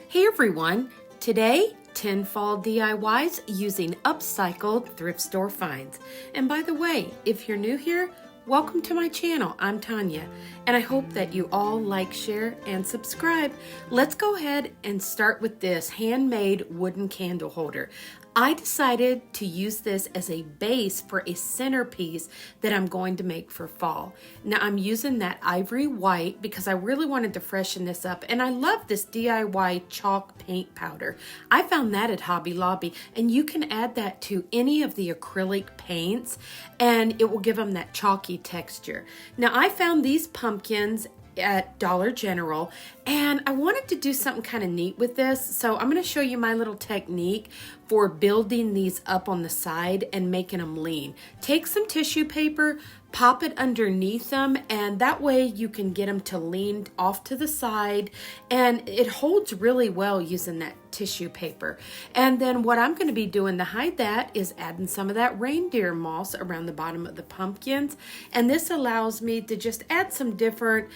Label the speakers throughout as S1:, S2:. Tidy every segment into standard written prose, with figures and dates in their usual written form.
S1: Hey everyone! Today, 10 fall DIYs using upcycled thrift store finds. And by the way, if you're new here, welcome to my channel. I'm Tanya, and I hope that you all like, share, and subscribe. Let's go ahead and start with this handmade wooden candle holder. I decided to use this as a base for a centerpiece that I'm going to make for fall. Now I'm using that ivory white because I really wanted to freshen this up, and I love this DIY chalk paint powder. I found that at Hobby Lobby, and you can add that to any of the acrylic paints and it will give them that chalky texture. Now I found these pumpkins at Dollar General, and I wanted to do something kind of neat with this, so I'm going to show you my little technique for building these up on the side and making them lean. Take some tissue paper, pop it underneath them, and that way you can get them to lean off to the side, and it holds really well using that tissue paper. And then what I'm going to be doing to hide that is adding some of that reindeer moss around the bottom of the pumpkins, and this allows me to just add some different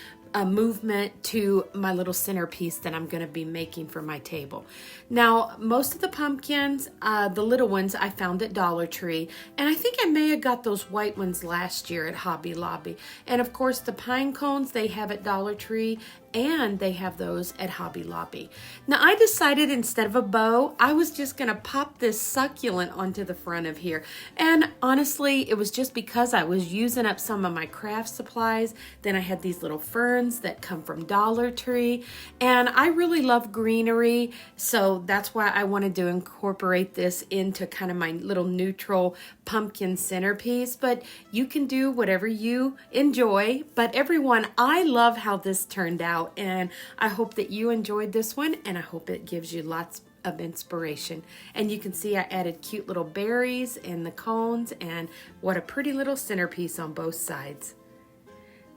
S1: movement to my little centerpiece that I'm going to be making for my table. Now, most of the pumpkins, the little ones, I found at Dollar Tree, and I think I may have got those white ones last year at Hobby Lobby. And of course, the pine cones they have at Dollar Tree, and they have those at Hobby Lobby. Now, I decided instead of a bow, I was just going to pop this succulent onto the front of here. And honestly, it was just because I was using up some of my craft supplies. Then I had these little ferns that come from Dollar Tree, and I really love greenery, so that's why I wanted to incorporate this into kind of my little neutral pumpkin centerpiece. But you can do whatever you enjoy. But everyone, I love how this turned out, and I hope that you enjoyed this one, and I hope it gives you lots of inspiration. And you can see I added cute little berries in the cones, and what a pretty little centerpiece on both sides.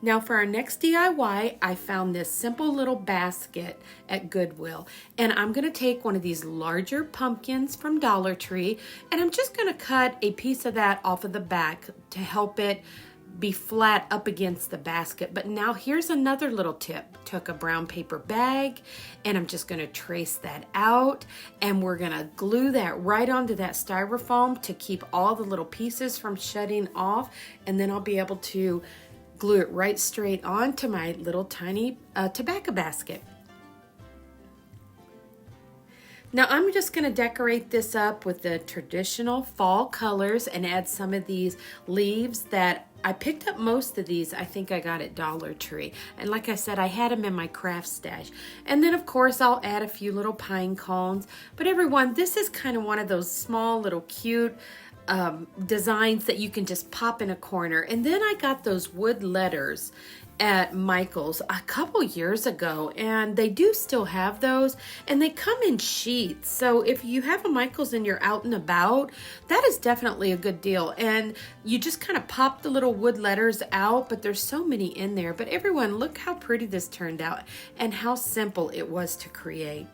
S1: Now for our next DIY, I found this simple little basket at Goodwill, and I'm going to take one of these larger pumpkins from Dollar Tree, and I'm just going to cut a piece of that off of the back to help it be flat up against the basket. But now here's another little tip. Took a brown paper bag, and I'm just going to trace that out, and we're going to glue that right onto that styrofoam to keep all the little pieces from shutting off, and then I'll be able to glue it right straight onto my little tiny tobacco basket. Now I'm just going to decorate this up with the traditional fall colors and add some of these leaves that I picked up. Most of these I think I got at Dollar Tree, and like I said, I had them in my craft stash. And then of course I'll add a few little pine cones. But everyone, this is kind of one of those small little cute designs that you can just pop in a corner. And then I got those wood letters at Michael's a couple years ago, and they do still have those, and they come in sheets. So if you have a Michael's and you're out and about, that is definitely a good deal. And you just kind of pop the little wood letters out, but there's so many in there. But everyone, look how pretty this turned out and how simple it was to create.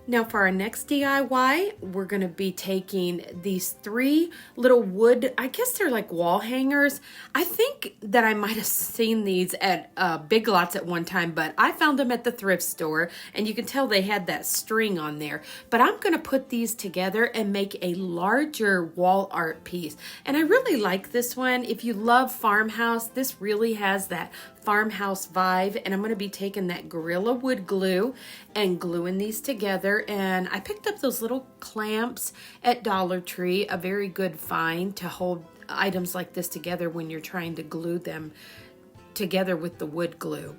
S1: Now for our next DIY, we're going to be taking these three little wood, I guess they're like wall hangers. I think that I might have seen these at Big Lots at one time, but I found them at the thrift store, and you can tell they had that string on there. But I'm going to put these together and make a larger wall art piece. And I really like this one. If you love farmhouse, this really has that farmhouse vibe, and I'm going to be taking that Gorilla Wood glue and gluing these together. And I picked up those little clamps at Dollar Tree, a very good find to hold items like this together when you're trying to glue them together with the wood glue.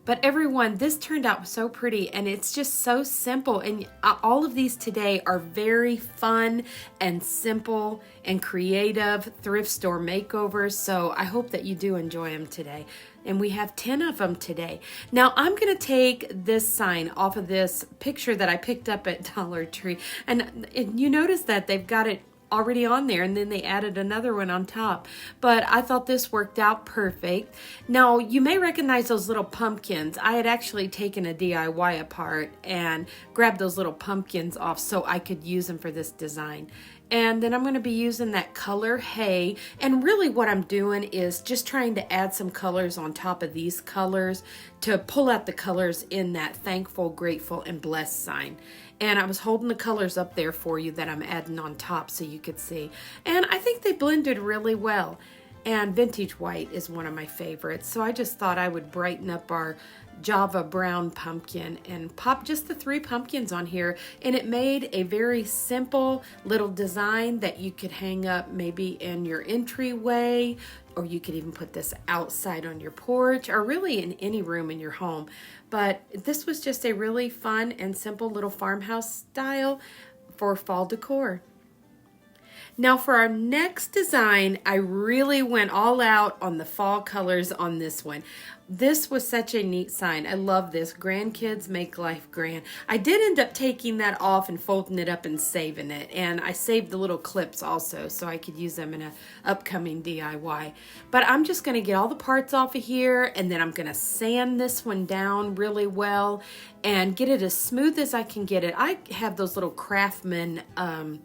S1: But everyone, this turned out so pretty, and it's just so simple. And all of these today are very fun and simple and creative thrift store makeovers. So I hope that you do enjoy them today. And we have 10 of them today. Now I'm going to take this sign off of this picture that I picked up at Dollar Tree. And you notice that they've got it already on there, and then they added another one on top. But I thought this worked out perfect. Now you may recognize those little pumpkins. I had actually taken a DIY apart and grabbed those little pumpkins off so I could use them for this design. And then I'm going to be using that color hay. And really what I'm doing is just trying to add some colors on top of these colors to pull out the colors in that thankful, grateful, and blessed sign. And I was holding the colors up there for you that I'm adding on top so you could see. And I think they blended really well. And vintage white is one of my favorites. So I just thought I would brighten up our Java brown pumpkin and pop just the 3 pumpkins on here. And it made a very simple little design that you could hang up maybe in your entryway, or you could even put this outside on your porch, or really in any room in your home. But this was just a really fun and simple little farmhouse style for fall decor. Now for our next design, I really went all out on the fall colors on this one. This was such a neat sign. I love this. Grandkids make life grand. I did end up taking that off and folding it up and saving it. And I saved the little clips also so I could use them in an upcoming DIY. But I'm just going to get all the parts off of here, and then I'm going to sand this one down really well and get it as smooth as I can get it. I have those little CRAFTSMAN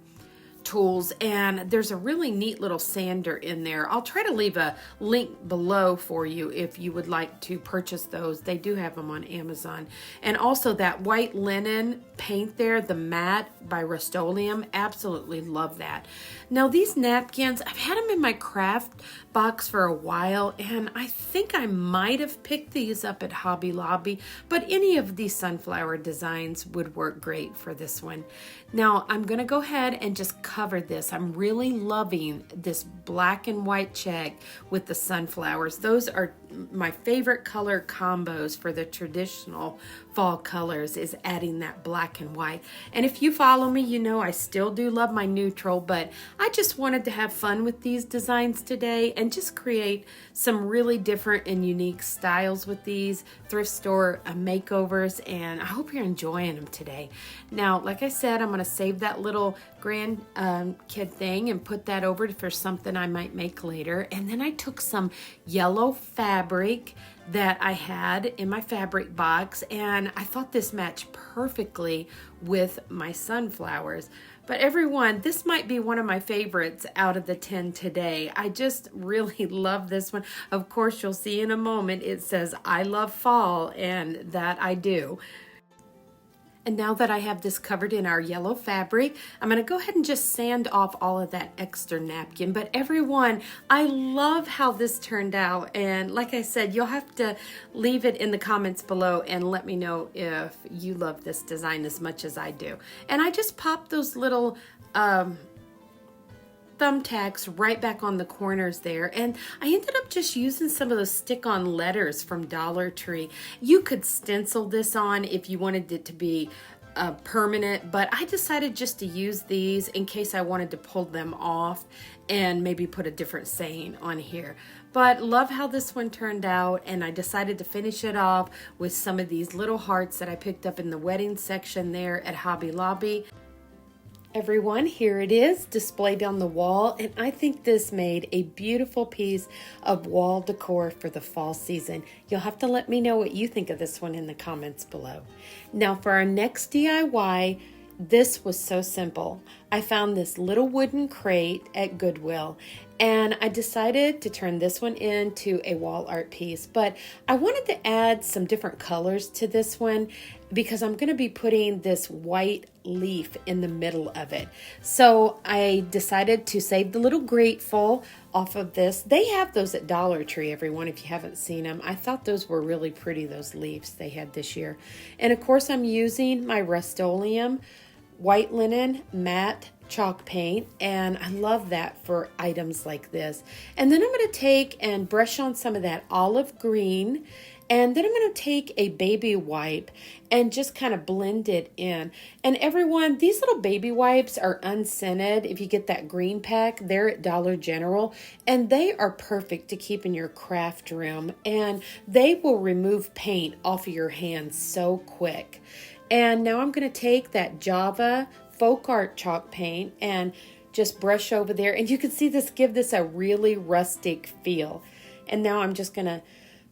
S1: tools, and there's a really neat little sander in there. I'll try to leave a link below for you if you would like to purchase those. They do have them on Amazon. And also that white linen paint there, the matte by Rustoleum, absolutely love that. Now these napkins, I've had them in my craft box for a while, and I think I might have picked these up at Hobby Lobby, but any of these sunflower designs would work great for this one. Now I'm going to go ahead and just cover this. I'm really loving this black and white check with the sunflowers. Those are my favorite color combos for the traditional fall colors, is adding that black and white. And if you follow me, you know I still do love my neutral, but I just wanted to have fun with these designs today and just create some really different and unique styles with these thrift store makeovers, and I hope you're enjoying them today. Now, like I said, I'm going to save that little grand kid thing and put that over for something I might make later. And then I took some yellow fabric that I had in my fabric box, and I thought this matched perfectly with my sunflowers. But everyone, this might be one of my favorites out of the 10 today. I just really love this one. Of course, you'll see in a moment it says I love fall, and that I do. And now that I have this covered in our yellow fabric, I'm going to go ahead and just sand off all of that extra napkin. But everyone, I love how this turned out. And like I said, you'll have to leave it in the comments below and let me know if you love this design as much as I do. And I just popped those little thumbtacks right back on the corners there, and I ended up just using some of those stick-on letters from Dollar Tree. You could stencil this on if you wanted it to be permanent, but I decided just to use these in case I wanted to pull them off and maybe put a different saying on here. But love how this one turned out, and I decided to finish it off with some of these little hearts that I picked up in the wedding section there at Hobby Lobby. Everyone, here it is displayed on the wall, and I think this made a beautiful piece of wall decor for the fall season. You'll have to let me know what you think of this one in the comments below. Now for our next DIY, this was so simple. I found this little wooden crate at Goodwill, and I decided to turn this one into a wall art piece, but I wanted to add some different colors to this one because I'm going to be putting this white leaf in the middle of it. So I decided to save the little grateful off of this. They have those at Dollar Tree, everyone, if you haven't seen them. I thought those were really pretty, those leaves they had this year. And of course I'm using my Rustoleum white linen matte chalk paint, and I love that for items like this. And then I'm going to take and brush on some of that olive green, and then I'm going to take a baby wipe and just kind of blend it in. And everyone, these little baby wipes are unscented. If you get that green pack, they're at Dollar General, and they are perfect to keep in your craft room, and they will remove paint off of your hands so quick. And now I'm going to take that Java FolkArt chalk paint and just brush over there. And you can see this give this a really rustic feel. And now I'm just going to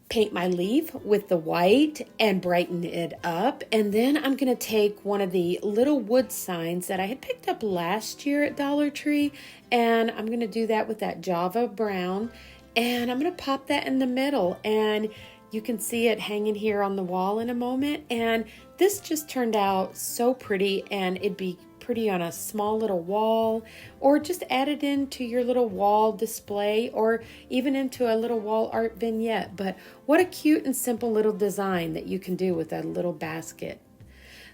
S1: paint my leaf with the white and brighten it up. And then I'm going to take one of the little wood signs that I had picked up last year at Dollar Tree, and I'm going to do that with that Java brown, and I'm going to pop that in the middle, and you can see it hanging here on the wall in a moment. And this just turned out so pretty, and it'd be pretty on a small little wall, or just add it into your little wall display, or even into a little wall art vignette. But what a cute and simple little design that you can do with a little basket.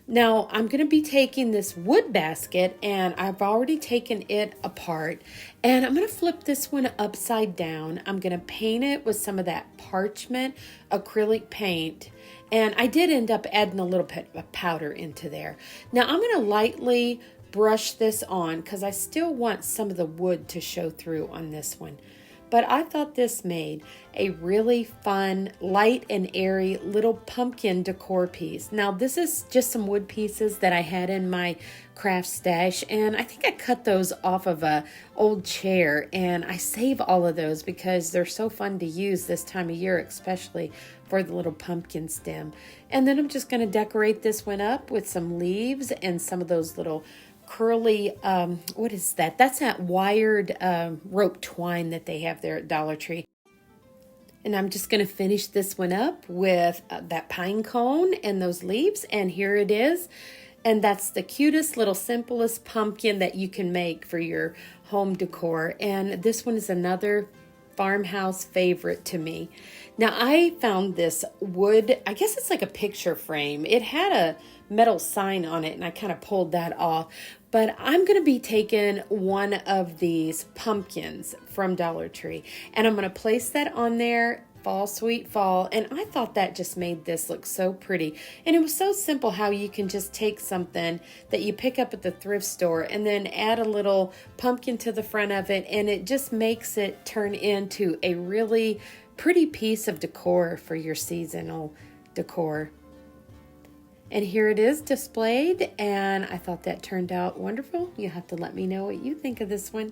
S1: Now I'm going to be taking this wood basket, and I've already taken it apart, and I'm going to flip this one upside down. I'm going to paint it with some of that parchment acrylic paint, and I did end up adding a little bit of powder into there. Now I'm going to lightly brush this on because I still want some of the wood to show through on this one. But I thought this made a really fun, light and airy little pumpkin decor piece. Now this is just some wood pieces that I had in my craft stash, and I think I cut those off of a old chair, and I save all of those because they're so fun to use this time of year, especially for the little pumpkin stem. And then I'm just going to decorate this one up with some leaves and some of those little curly, what is that? That's that wired rope twine that they have there at Dollar Tree. And I'm just going to finish this one up with that pine cone and those leaves. And here it is. And that's the cutest little simplest pumpkin that you can make for your home decor. And this one is another farmhouse favorite to me. Now I found this wood, I guess it's like a picture frame. It had a metal sign on it, and I kind of pulled that off. But I'm going to be taking one of these pumpkins from Dollar Tree, and I'm going to place that on there, Fall Sweet Fall, and I thought that just made this look so pretty. And it was so simple how you can just take something that you pick up at the thrift store and then add a little pumpkin to the front of it, and it just makes it turn into a really pretty piece of decor for your seasonal decor. And here it is displayed, and I thought that turned out wonderful. You have to let me know what you think of this one.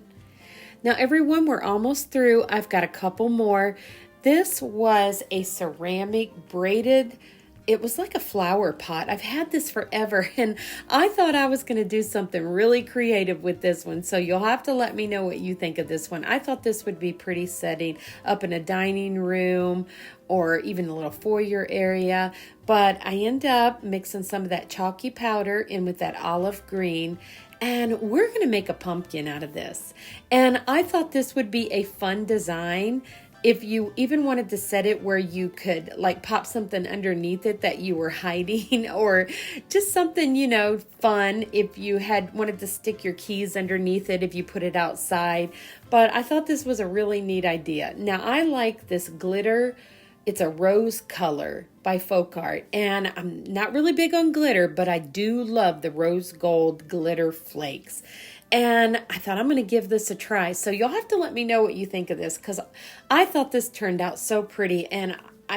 S1: Now everyone, we're almost through. I've got a couple more. This was a ceramic braided, it was like a flower pot. I've had this forever, and I thought I was going to do something really creative with this one. So you'll have to let me know what you think of this one. I thought this would be pretty setting up in a dining room or even a little foyer area. But I end up mixing some of that chalky powder in with that olive green, and we're going to make a pumpkin out of this. And I thought this would be a fun design if you even wanted to set it where you could like pop something underneath it that you were hiding, or just something, you know, fun if you had wanted to stick your keys underneath it if you put it outside. But I thought this was a really neat idea. Now I like this glitter. It's a rose color by FolkArt, and I'm not really big on glitter, but I do love the rose gold glitter flakes. And I thought I'm going to give this a try. So you'll have to let me know what you think of this, because I thought this turned out so pretty. And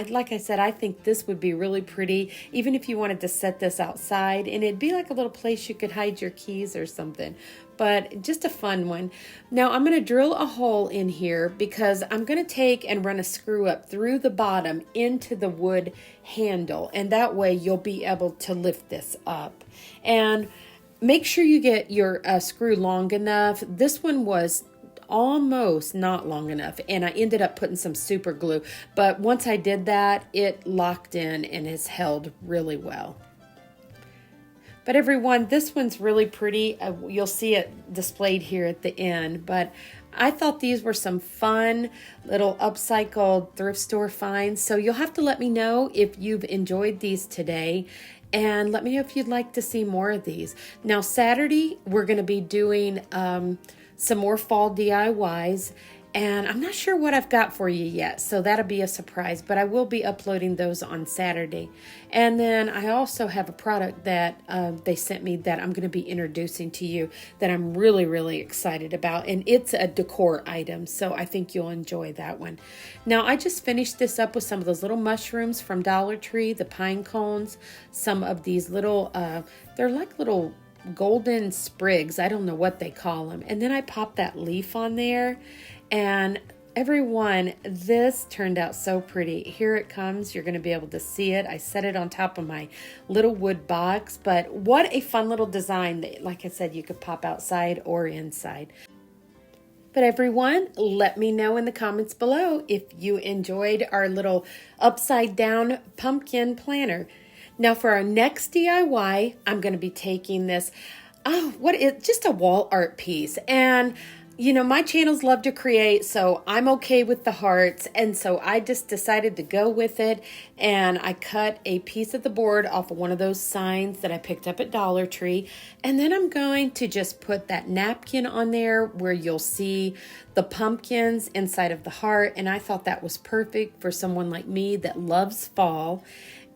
S1: like I said, I think this would be really pretty, even if you wanted to set this outside. And it'd be like a little place you could hide your keys or something. But just a fun one. Now I'm going to drill a hole in here because I'm going to take and run a screw up through the bottom into the wood handle. And that way you'll be able to lift this up. And make sure you get your screw long enough. This one was almost not long enough, and I ended up putting some super glue. But once I did that, it locked in and is held really well. But everyone, this one's really pretty. You'll see it displayed here at the end. But I thought these were some fun little upcycled thrift store finds. So you'll have to let me know if you've enjoyed these today. And let me know if you'd like to see more of these. Now, Saturday, we're going to be doing some more fall DIYs. And I'm not sure what I've got for you yet, so that'll be a surprise. But I will be uploading those on Saturday. And then I also have a product that they sent me that I'm going to be introducing to you that I'm really, really excited about. And it's a decor item, so I think you'll enjoy that one. Now, I just finished this up with some of those little mushrooms from Dollar Tree, the pine cones, some of these little, they're like little golden sprigs. I don't know what they call them. And then I popped that leaf on there. And Everyone, this turned out so pretty. Here it comes. You're going to be able to see it. I set it on top of my little wood box, but what a fun little design that, like I said, you could pop outside or inside. But everyone, let me know in the comments below if you enjoyed our little upside down pumpkin planner. Now for our next DIY, I'm going to be taking this, just a wall art piece. And you know, my channels love to create, so I'm okay with the hearts. And so I just decided to go with it. And I cut a piece of the board off of one of those signs that I picked up at Dollar Tree. And then I'm going to just put that napkin on there where you'll see the pumpkins inside of the heart. And I thought that was perfect for someone like me that loves fall.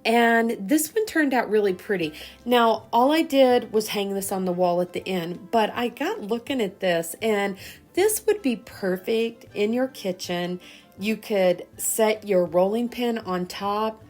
S1: And this one turned out really pretty. Now, all I did was hang this on the wall at the end, but I got looking at this, and this would be perfect in your kitchen. You could set your rolling pin on top.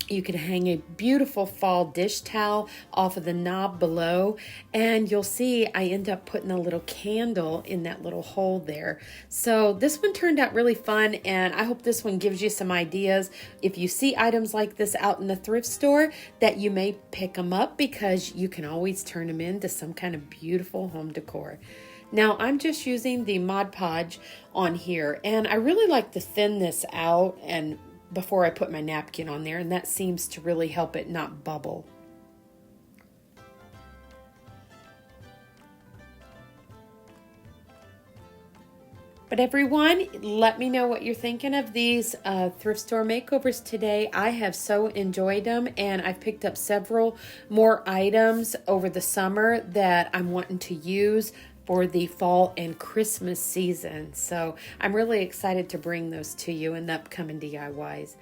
S1: You could hang a beautiful fall dish towel off of the knob below, and you'll see I end up putting a little candle in that little hole there. So this one turned out really fun, and I hope this one gives you some ideas. If you see items like this out in the thrift store, that you may pick them up, because you can always turn them into some kind of beautiful home decor. Now I'm just using the Mod Podge on here, and I really like to thin this out and before I put my napkin on there, and that seems to really help it not bubble. But everyone, let me know what you're thinking of these thrift store makeovers today. I have so enjoyed them, and I've picked up several more items over the summer that I'm wanting to use for the fall and Christmas season. So I'm really excited to bring those to you in the upcoming DIYs.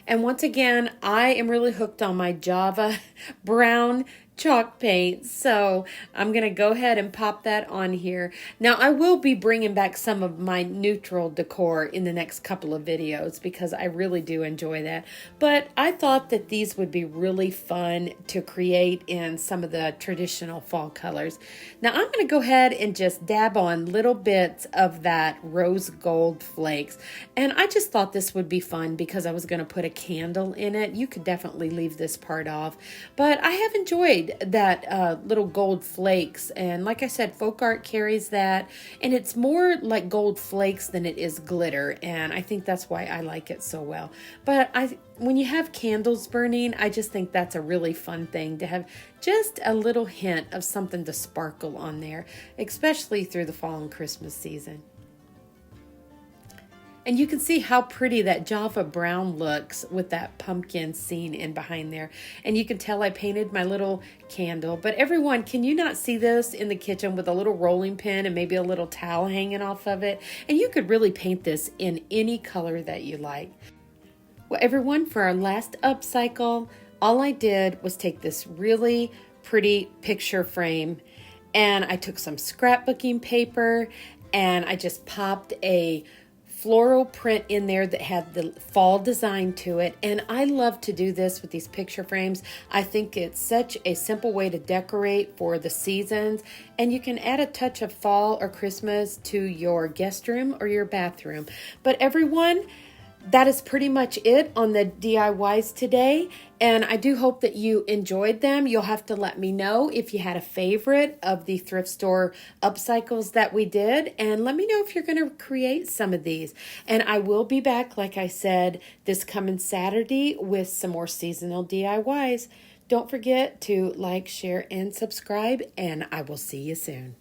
S1: And once again, I am really hooked on my Java brown chalk paint, so I'm gonna go ahead and pop that on here. Now I will be bringing back some of my neutral decor in the next couple of videos, because I really do enjoy that, but I thought that these would be really fun to create in some of the traditional fall colors. Now I'm gonna go ahead and just dab on little bits of that rose gold flakes, and I just thought this would be fun because I was gonna put a candle in it. You could definitely leave this part off, but I have enjoyed that little gold flakes, and like I said, FolkArt carries that, and it's more like gold flakes than it is glitter, and I think that's why I like it so well. But when you have candles burning, I just think that's a really fun thing to have, just a little hint of something to sparkle on there, especially through the fall and Christmas season. And you can see how pretty that Java brown looks with that pumpkin scene in behind there. And you can tell I painted my little candle. But everyone, can you not see this in the kitchen with a little rolling pin and maybe a little towel hanging off of it? And you could really paint this in any color that you like. Well, everyone, for our last upcycle, all I did was take this really pretty picture frame, and I took some scrapbooking paper, and I just popped a floral print in there that had the fall design to it. And I love to do this with these picture frames. I think it's such a simple way to decorate for the seasons, and you can add a touch of fall or Christmas to your guest room or your bathroom. But everyone, that is pretty much it on the DIYs today, and I do hope that you enjoyed them. You'll have to let me know if you had a favorite of the thrift store upcycles that we did, and let me know if you're going to create some of these. And I will be back, like I said, this coming Saturday with some more seasonal DIYs. Don't forget to like, share, and subscribe, and I will see you soon.